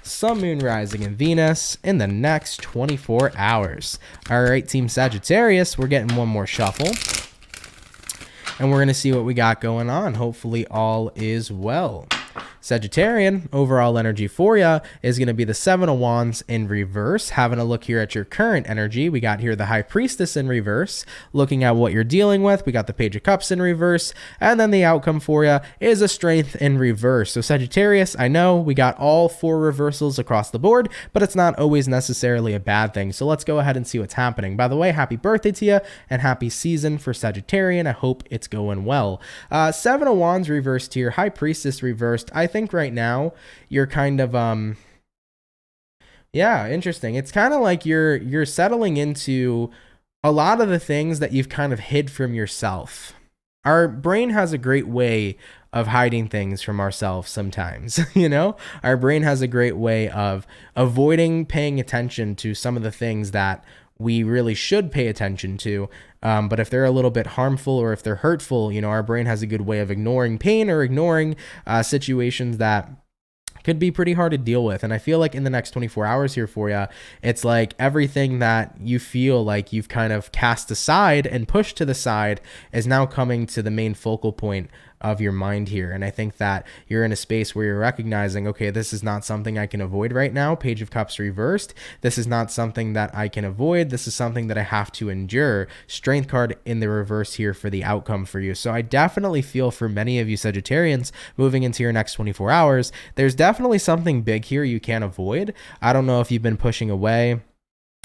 Sun, Moon, Rising, and Venus in the next 24 hours. All right, Team Sagittarius, we're getting one more shuffle, and we're going to see what we got going on. Hopefully all is well. Sagittarian, overall energy for you is going to be the Seven of Wands in reverse. Having a look here at your current energy, we got here the High Priestess in reverse. Looking at what you're dealing with, we got the Page of Cups in reverse. And then the outcome for you is a Strength in reverse. So Sagittarius, I know we got all 4 reversals across the board, but it's not always necessarily a bad thing. So let's go ahead and see what's happening. By the way, happy birthday to you and happy season for Sagittarian. I hope it's going well. Seven of Wands reversed here, High Priestess reversed. I think right now you're kind of yeah, interesting. It's kind of like you're settling into a lot of the things that you've kind of hid from yourself. Our brain has a great way of hiding things from ourselves sometimes. You know, our brain has a great way of avoiding paying attention to some of the things that we really should pay attention to. But if they're a little bit harmful or if they're hurtful, you know, our brain has a good way of ignoring pain or ignoring situations that could be pretty hard to deal with. And I feel like in the next 24 hours here for you, it's like everything that you feel like you've kind of cast aside and pushed to the side is now coming to the main focal point of your mind here. And I think that you're in a space where you're recognizing, okay, this is not something I can avoid right now. Page of Cups reversed. This is not something that I can avoid. This is something that I have to endure. Strength card in the reverse here for the outcome for you. So I definitely feel for many of you Sagittarians moving into your next 24 hours, there's definitely something big here you can't avoid. I don't know if you've been pushing away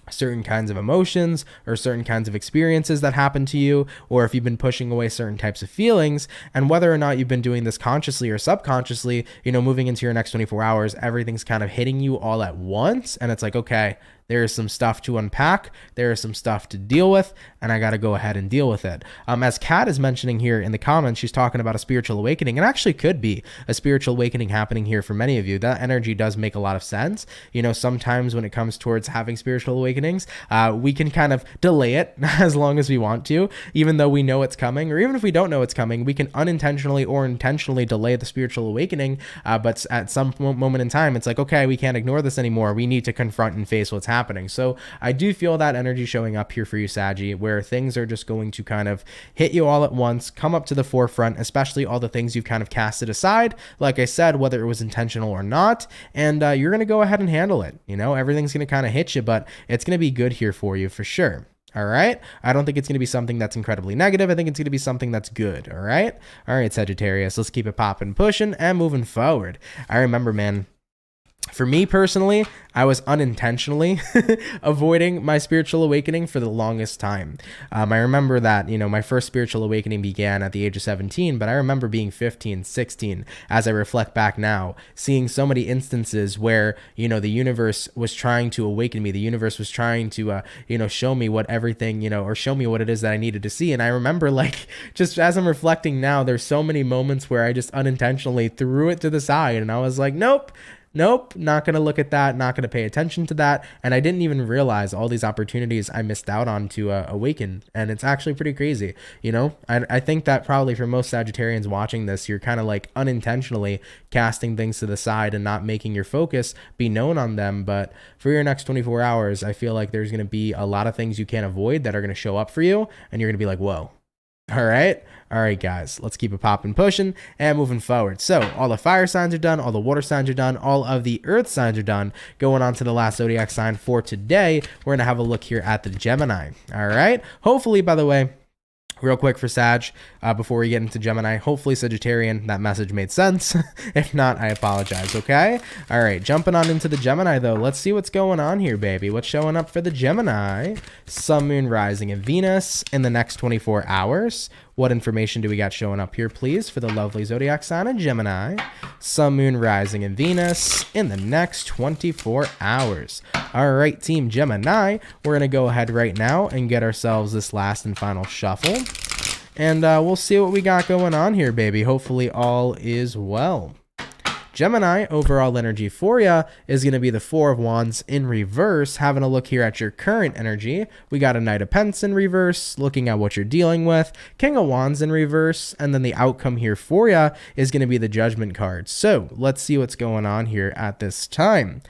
certain kinds of emotions or certain kinds of experiences that happen to you, or if you've been pushing away certain types of feelings, and whether or not you've been doing this consciously or subconsciously, you know, moving into your next 24 hours, everything's kind of hitting you all at once. And it's like, okay, there's some stuff to unpack. There is some stuff to deal with, and I got to go ahead and deal with it. As Kat is mentioning here in the comments, she's talking about a spiritual awakening. It actually could be a spiritual awakening happening here for many of you. That energy does make a lot of sense. You know, sometimes when it comes towards having spiritual awakenings, we can kind of delay it as long as we want to, even though we know it's coming, or even if we don't know it's coming, we can unintentionally or intentionally delay the spiritual awakening. But at some moment in time, it's like, okay, we can't ignore this anymore. We need to confront and face what's happening. So I do feel that energy showing up here for you, Saggy, where things are just going to kind of hit you all at once, come up to the forefront, especially all the things you've kind of casted aside, like I said, whether it was intentional or not, and you're going to go ahead and handle it. You know, everything's going to kind of hit you, but it's going to be good here for you for sure. All right. I don't think it's going to be something that's incredibly negative. I think it's going to be something that's good. All right. All right, Sagittarius, let's keep it popping, pushing, and moving forward. I remember, man, for me personally, I was unintentionally avoiding my spiritual awakening for the longest time. I remember that, you know, my first spiritual awakening began at the age of 17, but I remember being 15, 16, as I reflect back now, seeing so many instances where, you know, the universe was trying to awaken me. The universe was trying to, you know, show me what everything, you know, or show me what it is that I needed to see. And I remember, like, just as I'm reflecting now, there's so many moments where I just unintentionally threw it to the side and I was like, nope, not going to look at that, not going to pay attention to that. And I didn't even realize all these opportunities I missed out on to awaken. And it's actually pretty crazy. You know, I think that probably for most Sagittarians watching this, you're kind of like unintentionally casting things to the side and not making your focus be known on them. But for your next 24 hours, I feel like there's going to be a lot of things you can't avoid that are going to show up for you. And you're going to be like, whoa. All right, guys, let's keep it popping, pushing, and moving forward. So all the fire signs are done, all the water signs are done, all of the earth signs are done. Going on to the last zodiac sign for today, we're going to have a look here at the Gemini. All right, hopefully, by the way, real quick for Sag, before we get into Gemini, hopefully Sagittarian, that message made sense. If not, I apologize, okay? All right, jumping on into the Gemini, though. Let's see what's going on here, baby. What's showing up for the Gemini? Sun, Moon, Rising, and Venus in the next 24 hours. What information do we got showing up here, please, for the lovely zodiac sign of Gemini? Sun, Moon, Rising, and Venus in the next 24 hours. All right, Team Gemini, we're going to go ahead right now and get ourselves this last and final shuffle. And we'll see what we got going on here, baby. Hopefully all is well. Gemini, overall energy for you is going to be the Four of Wands in reverse. Having a look here at your current energy, we got a Knight of Pentacles in reverse, looking at what you're dealing with, King of Wands in reverse, and then the outcome here for you is going to be the Judgment card. So let's see what's going on here at this time.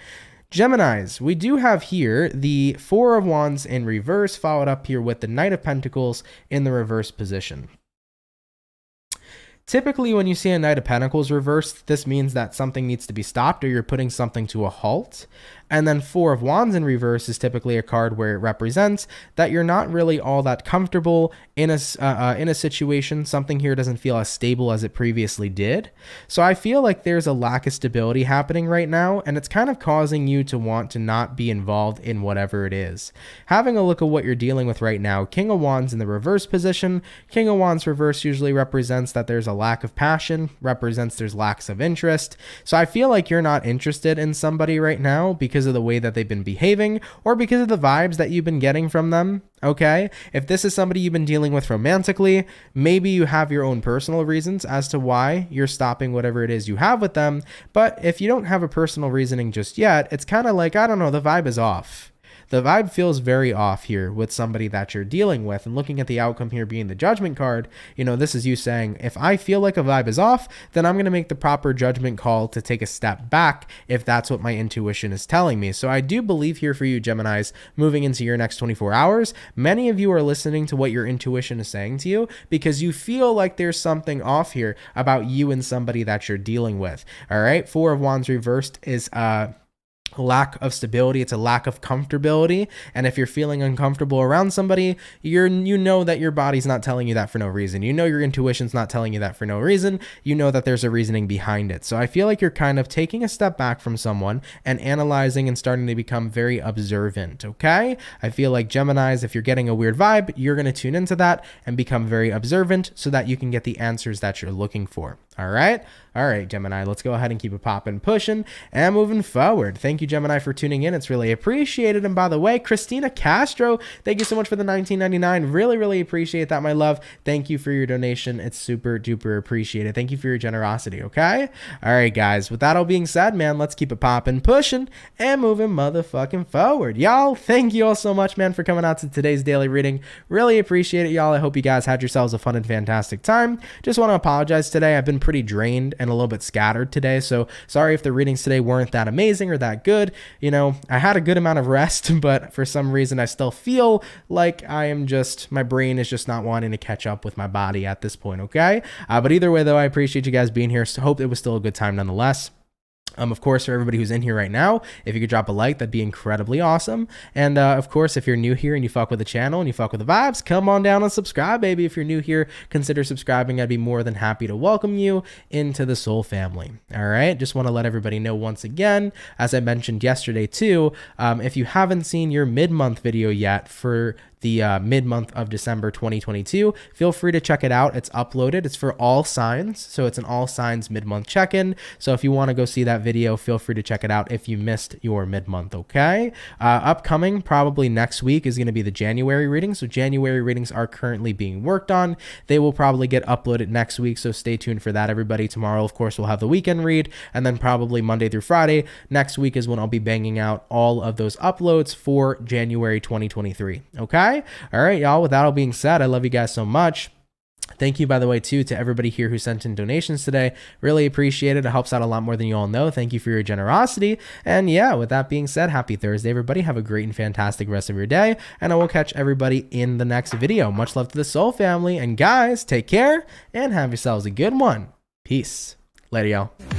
Geminis, we do have here the Four of Wands in reverse, followed up here with the Knight of Pentacles in the reverse position. Typically, when you see a Knight of Pentacles reversed, this means that something needs to be stopped or you're putting something to a halt. And then Four of Wands in reverse is typically a card where it represents that you're not really all that comfortable in a situation. Something here doesn't feel as stable as it previously did. So I feel like there's a lack of stability happening right now, and it's kind of causing you to want to not be involved in whatever it is. Having a look at what you're dealing with right now, King of Wands in the reverse position. King of Wands reverse usually represents that there's a lack of passion, represents there's lacks of interest. So I feel like you're not interested in somebody right now because of the way that they've been behaving or because of the vibes that you've been getting from them. Okay, if this is somebody you've been dealing with romantically, maybe you have your own personal reasons as to why you're stopping whatever it is you have with them. But if you don't have a personal reasoning just yet, it's kind of like, I don't know, the vibe is off. The vibe feels very off here with somebody that you're dealing with, and looking at the outcome here being the Judgment card, you know, this is you saying, if I feel like a vibe is off, then I'm going to make the proper judgment call to take a step back if that's what my intuition is telling me. So I do believe here for you, Geminis, moving into your next 24 hours, many of you are listening to what your intuition is saying to you because you feel like there's something off here about you and somebody that you're dealing with. All right. Four of Wands reversed is lack of stability. It's a lack of comfortability, and if you're feeling uncomfortable around somebody, you know that your body's not telling you that for no reason. You know your intuition's not telling you that for no reason. You know that there's a reasoning behind it. So I feel like you're kind of taking a step back from someone and analyzing and starting to become very observant. Okay, I feel like Geminis, if you're getting a weird vibe, you're going to tune into that and become very observant so that you can get the answers that you're looking for. All right, Gemini, let's go ahead and keep it popping, pushing, and moving forward. Thank you, Gemini, for tuning in. It's really appreciated. And by the way, Christina Castro, thank you so much for the $19.99. Really appreciate that, my love. Thank you for your donation. It's super duper appreciated. Thank you for your generosity, okay? All right, guys, with that all being said, man, let's keep it popping, pushing, and moving motherfucking forward. Y'all, thank you all so much, man, for coming out to today's daily reading. Really appreciate it, y'all. I hope you guys had yourselves a fun and fantastic time. Just want to apologize today. I've been pretty drained and a little bit scattered today, so sorry if the readings today weren't that amazing or that good. You know, I had a good amount of rest, but for some reason I still feel like my brain is just not wanting to catch up with my body at this point. Okay, but either way though, I appreciate you guys being here. So hope it was still a good time nonetheless. Of course, for everybody who's in here right now, if you could drop a like, that'd be incredibly awesome. And of course, if you're new here and you fuck with the channel and you fuck with the vibes, come on down and subscribe, baby. If you're new here, consider subscribing. I'd be more than happy to welcome you into the Soul family. All right, just want to let everybody know once again, as I mentioned yesterday too, if you haven't seen your mid-month video yet for the mid-month of December 2022, feel free to check it out. It's uploaded. It's for all signs, so it's an all signs mid-month check-in. So if you want to go see that video, feel free to check it out if you missed your mid-month. Okay, upcoming probably next week is going to be the January reading. So January readings are currently being worked on. They will probably get uploaded next week, so stay tuned for that, everybody. Tomorrow, of course, we'll have the weekend read, and then probably Monday through Friday next week is when I'll be banging out all of those uploads for January 2023. Okay. All right, y'all, with that all being said, I love you guys so much. Thank you, by the way, too, to everybody here who sent in donations today. Really appreciate it. It helps out a lot more than you all know. Thank you for your generosity. And yeah, with that being said, happy Thursday, everybody. Have a great and fantastic rest of your day. And I will catch everybody in the next video. Much love to the Soul family. And guys, take care and have yourselves a good one. Peace. Later, y'all.